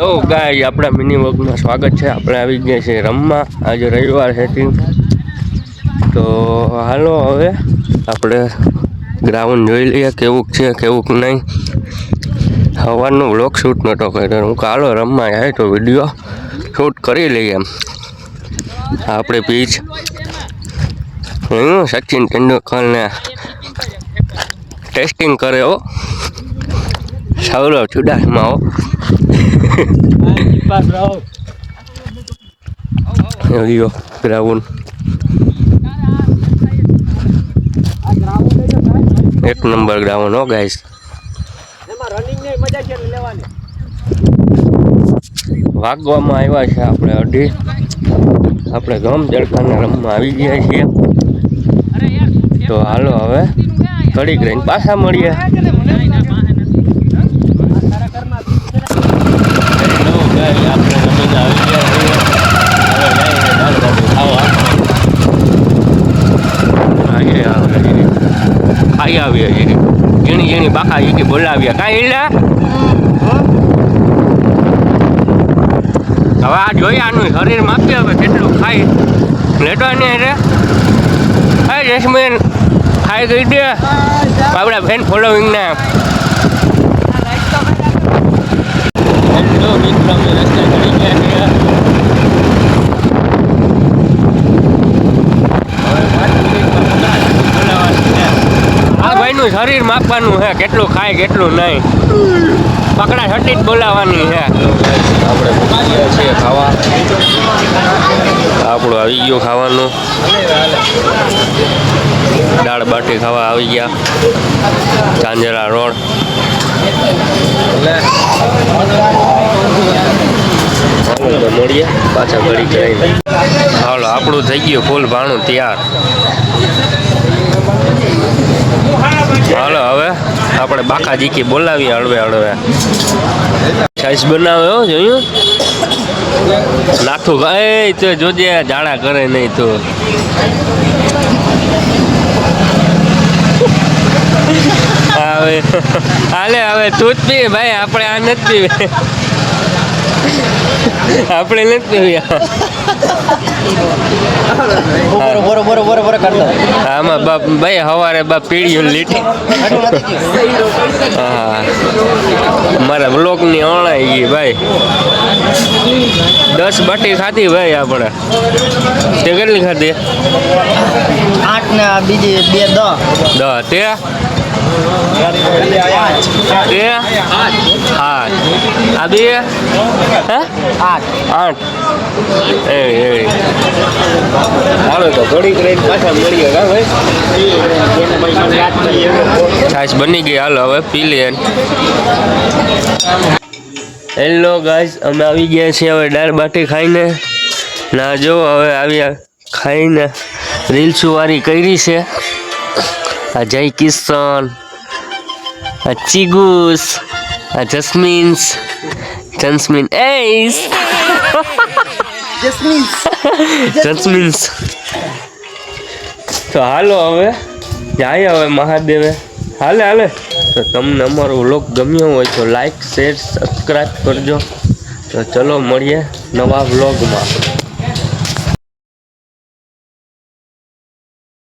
તો ગાઈસ આપણા મિની વ્લોગમાં સ્વાગત છે। આપણે આવી ગયા છે રમવા। આજે રવિવાર છે તો હાલો હવે આપણે ગ્રાઉન્ડ જોઈ લઈએ કેવું છે કેવું નહીં। સવારનો વ્લોગ શૂટ નહોતો કર્યો, હું હાલો રમવા જાય તો વિડીયો શૂટ કરી લઈએ એમ। આપણે પીચ સચિન તેંડુલકરને ટેસ્ટિંગ કરે હો, સૌરવ ચુડાસમા હો। ગ્રાઉન્ડ એક નંબર ગ્રાઉન્ડ હો ગાઈસ। વાગવામાં આવ્યા છે આપણે 2:30। આપણે ગમ જળખાના રમવા આવી ગયા છીએ તો હાલો હવે ઘડીક રહીને પાછા મળીએ। ખાઈ આવીએ ઝીણી ઝીણી બાકા ઈ બોલાવીએ કાંઈ એટલે હવે આ જોઈએ આનું શરીર માપીએ હવે કેટલું ખાઈ લેટો ને એટલે હા જસ્મીન ખાઈ ગઈ દે આપણા ફેન ફોલોવિંગને શરીર માપવાનું છે કેટલું ખાય કેટલું નહીં, પકડા છટી જ બોલાવવાની છે। આપણે છીએ ખાવા, આપણું આવી ગયું ખાવાનું, દાળ બાટી ખાવા આવી ગયા ચાંજેરા રોડ। મળીએ પાછા ઘડી કરીને। હાલો આપણું થઈ ગયું ફૂલ ભાણું તૈયાર। હાલો હવે આપણે બાકા જીકી બોલાવીએ હળવે હળવે સાઈઝ બનાવે હો જોયું નાથું એ તો જોજે જાડા કરે નહીં તો હવે હાલે હવે તું જ પી ભાઈ, આપણે આ નથી પીવી, આપણે નથી પીવી આમાં બાપ ભાઈ સવારે બાપ પીળ્યું લીટી હા મારા બ્લોકની ઓણાઈ ગઈ ભાઈ। 10 બાટી ખાધી ભાઈ આપણે, તે કેટલી ખાધી? 8 ને બીજી 2 10 તે આ બે 8 એ હાલો તો ઘડીક રહીને પાછા મળીએ કા ભાઈ। છાશ બની ગઈ, હાલો હવે પી લઈએ। હેલો ગાઈસ અમે આવી ગયા છીએ હવે દાળ બાટી ખાઈને ના જો હવે આવ્યા ખાઈને રીલ્સુ વાળી કરી છે। આ જય કિશન, આ ચીગુસ, આ જસ્મીન એસ જસ્મીન્સ તો હાલો હવે જાય હવે મહાદેવે હાલે તો તમને અમારો વ્લોગ ગમ્યો હોય તો લાઈક શેર સબસ્ક્રાઈબ કરજો। તો ચલો મળીએ નવા વ્લોગમાં।